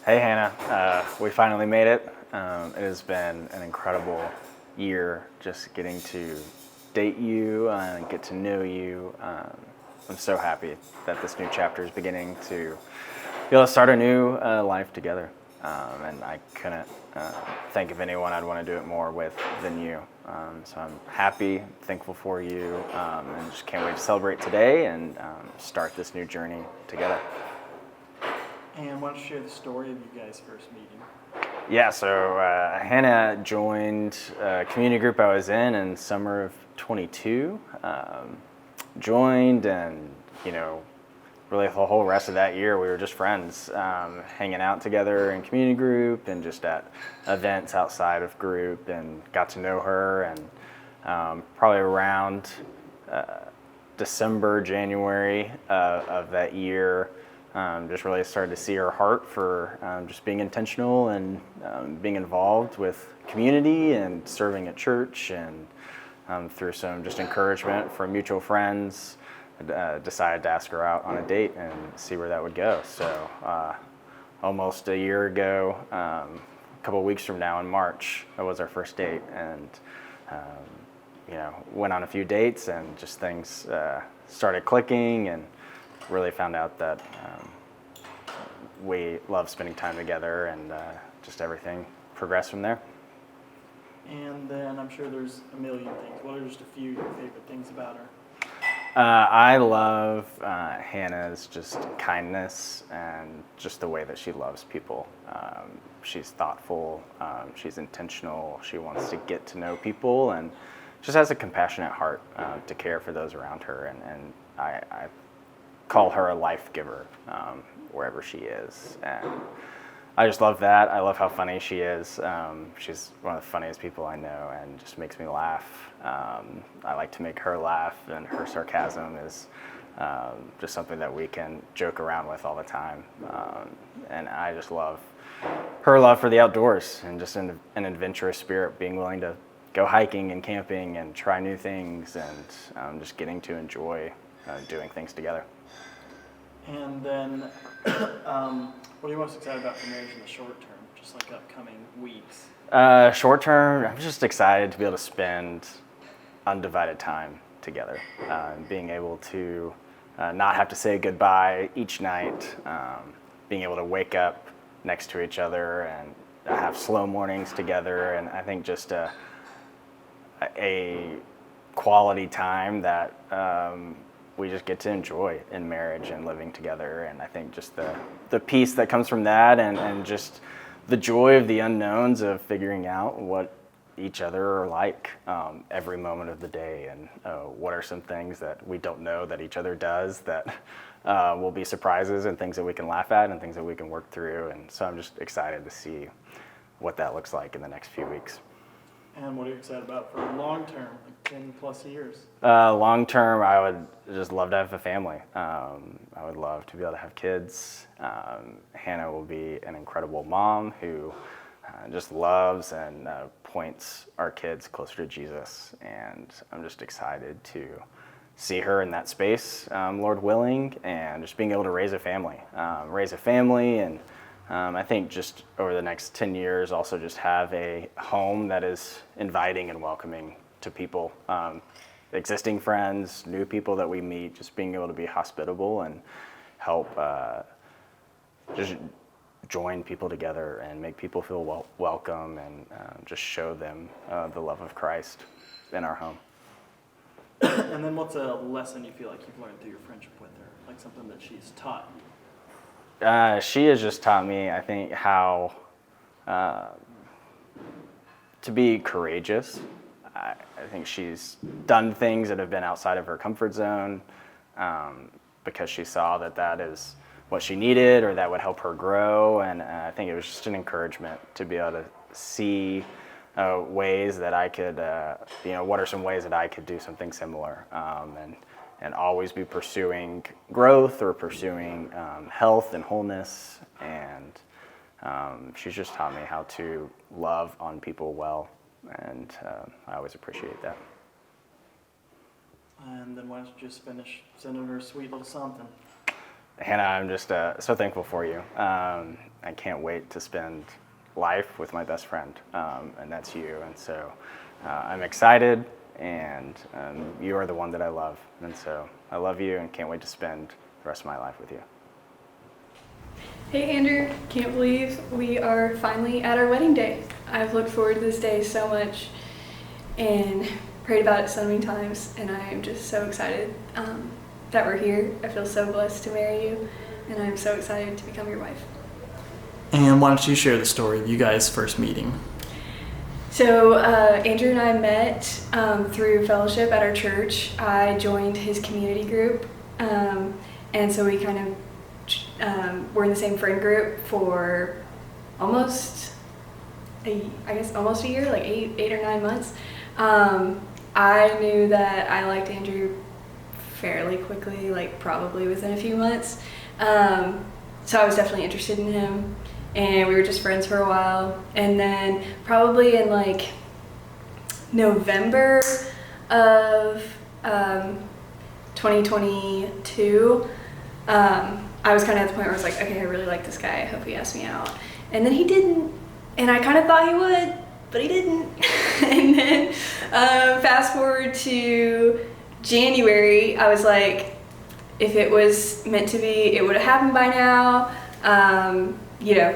Hey Hannah, we finally made it. It has been an incredible year just getting to date you and get to know you. I'm so happy that this new chapter is beginning to be able to start a new life together. And I couldn't think of anyone I'd want to do it more with than you. So I'm happy, thankful for you, and just can't wait to celebrate today and start this new journey together. And why don't you share the story of you guys first meeting? Yeah, so Hannah joined a community group I was in summer of 22. Joined and, really the whole rest of that year we were just friends, hanging out together in community group and just at events outside of group, and got to know her. And probably around December, January of that year, just really started to see her heart for just being intentional and being involved with community and serving at church. And through some just encouragement from mutual friends, decided to ask her out on a date and see where that would go. So almost a year ago, a couple of weeks from now in March, that was our first date. And went on a few dates and just things started clicking, and really found out that we love spending time together, and just everything progressed from there. And then I'm sure there's a million things. What are just a few of your favorite things about her? I love Hannah's just kindness and just the way that she loves people. She's thoughtful, she's intentional, she wants to get to know people, and just has a compassionate heart to care for those around her. And I call her a life giver wherever she is. And I just love that. I love how funny she is. She's one of the funniest people I know and just makes me laugh. I like to make her laugh, and her sarcasm is just something that we can joke around with all the time. And I just love her love for the outdoors and just an adventurous spirit, being willing to go hiking and camping and try new things, and just getting to enjoy doing things together. And then, what are you most excited about for marriage in the short term, just like upcoming weeks? Short term, I'm just excited to be able to spend undivided time together, being able to not have to say goodbye each night, being able to wake up next to each other and have slow mornings together. And I think just a quality time that we just get to enjoy in marriage and living together. And I think just the peace that comes from that, and just the joy of the unknowns of figuring out what each other are like every moment of the day, and what are some things that we don't know that each other does that will be surprises, and things that we can laugh at and things that we can work through. And so I'm just excited to see what that looks like in the next few weeks. And what are you excited about for long term, like 10 plus years? Long term, I would just love to have a family. I would love to be able to have kids. Hannah will be an incredible mom who just loves and points our kids closer to Jesus. And I'm just excited to see her in that space, Lord willing, and just being able to raise a family. And I think just over the next 10 years, also just have a home that is inviting and welcoming to people, existing friends, new people that we meet, just being able to be hospitable and help just join people together and make people feel welcome, and just show them the love of Christ in our home. And then what's a lesson you feel like you've learned through your friendship with her, like something that she's taught you? She has just taught me, I think, how to be courageous. I think she's done things that have been outside of her comfort zone because she saw that is what she needed, or that would help her grow. And I think it was just an encouragement to be able to see ways that I could, what are some ways that I could do something similar, and always be pursuing growth or pursuing health and wholeness. And she's just taught me how to love on people well, and I always appreciate that. And then why don't you just finish sending her a sweet little something? Hannah, I'm just so thankful for you. I can't wait to spend life with my best friend, and that's you. And so I'm excited, and you are the one that I love. And so I love you and can't wait to spend the rest of my life with you. Hey Andrew, can't believe we are finally at our wedding day. I've looked forward to this day so much and prayed about it so many times, and I am just so excited that we're here. I feel so blessed to marry you, and I'm so excited to become your wife. And why don't you share the story of you guys first meeting? So Andrew and I met through fellowship at our church. I joined his community group, and so we kind of were in the same friend group for almost a year, like eight or 9 months. I knew that I liked Andrew fairly quickly, like probably within a few months. So I was definitely interested in him, and we were just friends for a while. And then probably in like November of 2022, I was kind of at the point where I was like, okay, I really like this guy. I hope he asks me out. And then he didn't. And I kind of thought he would, but he didn't. And then fast forward to January, I was like, if it was meant to be, it would have happened by now.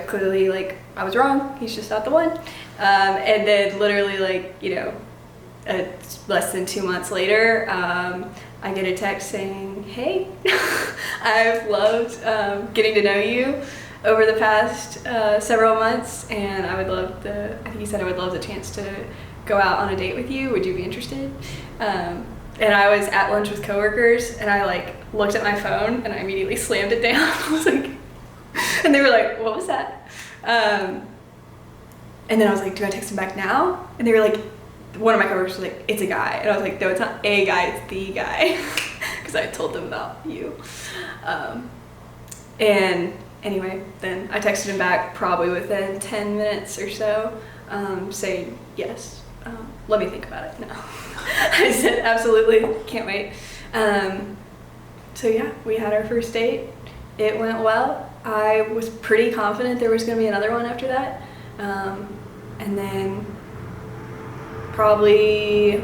Clearly, like, I was wrong. He's just not the one. And then literally, like, less than 2 months later, I get a text saying, hey, I've loved getting to know you over the past several months, and I think he said I would love the chance to go out on a date with you. Would you be interested? And I was at lunch with coworkers, and I like looked at my phone and I immediately slammed it down. I was like, and they were like, what was that? And then I was like, do I text him back now? And they were like, one of my coworkers was like, it's a guy. And I was like, no, it's not a guy, it's the guy. Because I told them about you. And anyway, then I texted him back probably within 10 minutes or so, saying yes. Let me think about it. No. I said, absolutely, can't wait. So yeah, we had our first date. It went well. I was pretty confident there was going to be another one after that. And then probably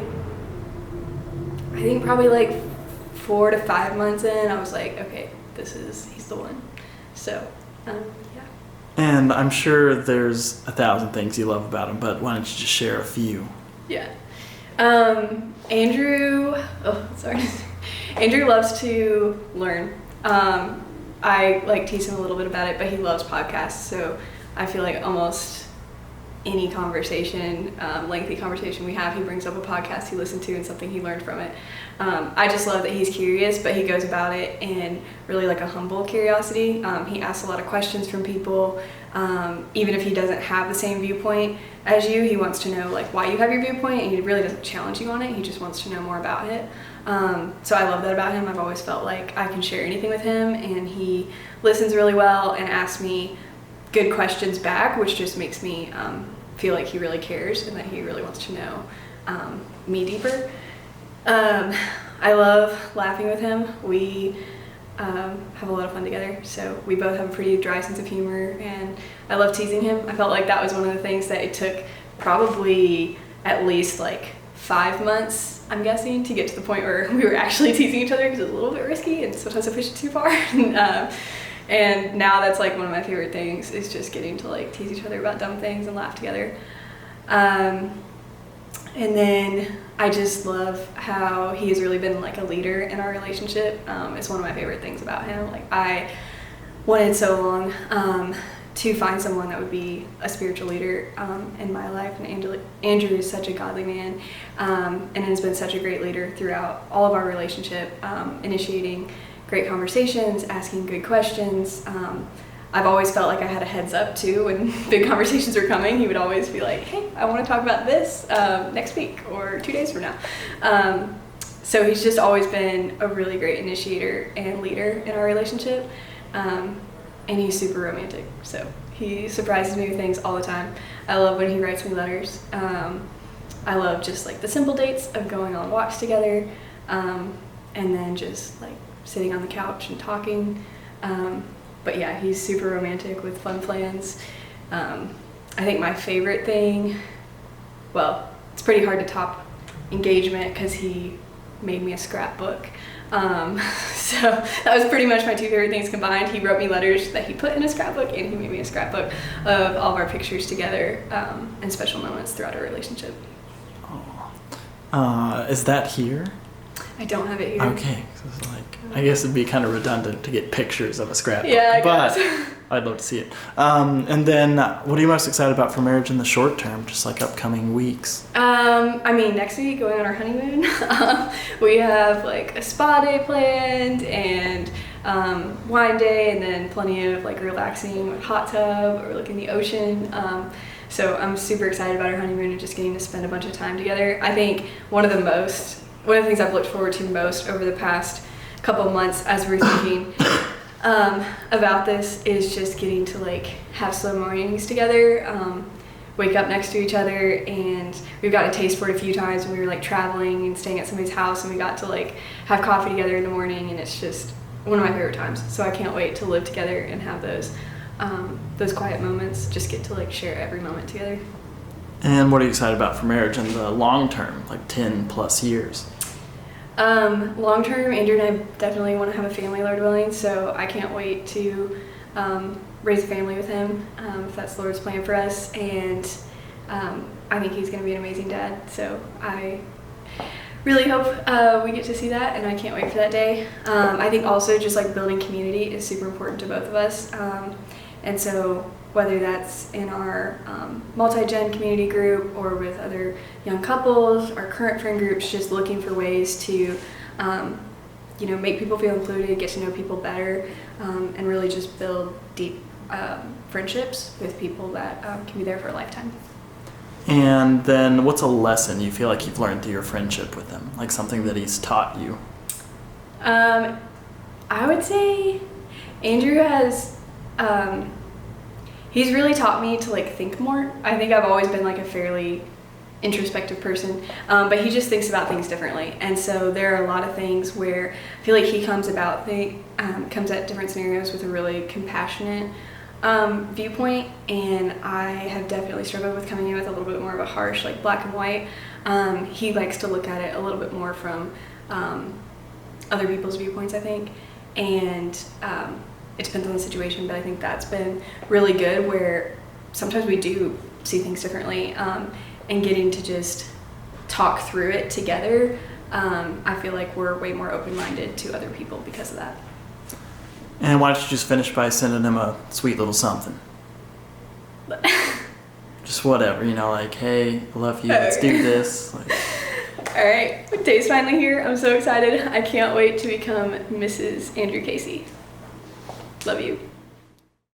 like 4 to 5 months in, I was like, okay, he's the one. So, yeah. And I'm sure there's 1,000 things you love about him, but why don't you just share a few? Yeah. Andrew loves to learn. I like tease him a little bit about it, but he loves podcasts, so I feel like almost any conversation, lengthy conversation we have, he brings up a podcast he listened to and something he learned from it. I just love that he's curious, but he goes about it in really like a humble curiosity. He asks a lot of questions from people. Even if he doesn't have the same viewpoint as you, he wants to know like why you have your viewpoint, and he really doesn't challenge you on it. He just wants to know more about it. So I love that about him. I've always felt like I can share anything with him, and he listens really well and asks me good questions back, which just makes me feel like he really cares and that he really wants to know me deeper. I love laughing with him. We have a lot of fun together, so we both have a pretty dry sense of humor, and I love teasing him. I felt like that was one of the things that it took probably at least like 5 months, I'm guessing, to get to the point where we were actually teasing each other, because it was a little bit risky and sometimes I pushed it too far. And now that's like one of my favorite things, is just getting to like tease each other about dumb things and laugh together. And then I just love how he has really been like a leader in our relationship. It's one of my favorite things about him. Like, I wanted so long to find someone that would be a spiritual leader in my life, and Andrew is such a godly man, and has been such a great leader throughout all of our relationship, initiating great conversations, asking good questions. I've always felt like I had a heads up too when big conversations were coming. He would always be like, hey, I want to talk about this next week or 2 days from now. So he's just always been a really great initiator and leader in our relationship. And he's super romantic. So he surprises me with things all the time. I love when he writes me letters. I love just like the simple dates of going on walks together, and then just like sitting on the couch and talking. But yeah, he's super romantic with fun plans. I think my favorite thing, well, it's pretty hard to top engagement because he made me a scrapbook. So that was pretty much my two favorite things combined. He wrote me letters that he put in a scrapbook, and he made me a scrapbook of all of our pictures together and special moments throughout our relationship. Is that here? I don't have it here. Okay, so it's like, I guess it'd be kind of redundant to get pictures of a scrapbook. Yeah, I but guess. I'd love to see it. And then, what are you most excited about for marriage in the short term, just like upcoming weeks? I mean, next week, going on our honeymoon, we have like a spa day planned and wine day, and then plenty of like relaxing with hot tub or like in the ocean. So I'm super excited about our honeymoon and just getting to spend a bunch of time together. I think one of the things I've looked forward to most over the past couple of months as we're thinking about this is just getting to like have slow mornings together, wake up next to each other, and we've got a taste for it a few times when we were like traveling and staying at somebody's house, and we got to like have coffee together in the morning, and it's just one of my favorite times. So I can't wait to live together and have those quiet moments, just get to like share every moment together. And what are you excited about for marriage in the long term, like 10 plus years? Long term, Andrew and I definitely want to have a family, Lord willing, so I can't wait to raise a family with him, if that's the Lord's plan for us, and I think he's going to be an amazing dad, so I really hope we get to see that, and I can't wait for that day. I think also just like building community is super important to both of us, and so whether that's in our multi-gen community group or with other young couples, our current friend groups, just looking for ways to make people feel included, get to know people better, and really just build deep friendships with people that can be there for a lifetime. And then what's a lesson you feel like you've learned through your friendship with him? Like something that he's taught you? I would say Andrew has, he's really taught me to like think more. I think I've always been like a fairly introspective person, but he just thinks about things differently. And so there are a lot of things where I feel like he comes at different scenarios with a really compassionate viewpoint, and I have definitely struggled with coming in with a little bit more of a harsh, like black and white. He likes to look at it a little bit more from other people's viewpoints, I think, and it depends on the situation, but I think that's been really good where sometimes we do see things differently, and getting to just talk through it together. I feel like we're way more open-minded to other people because of that. And why don't you just finish by sending him a sweet little something? Just whatever, like, hey, I love you, let's do this. Like. All right, day's finally here. I'm so excited. I can't wait to become Mrs. Andrew Casey. Love you.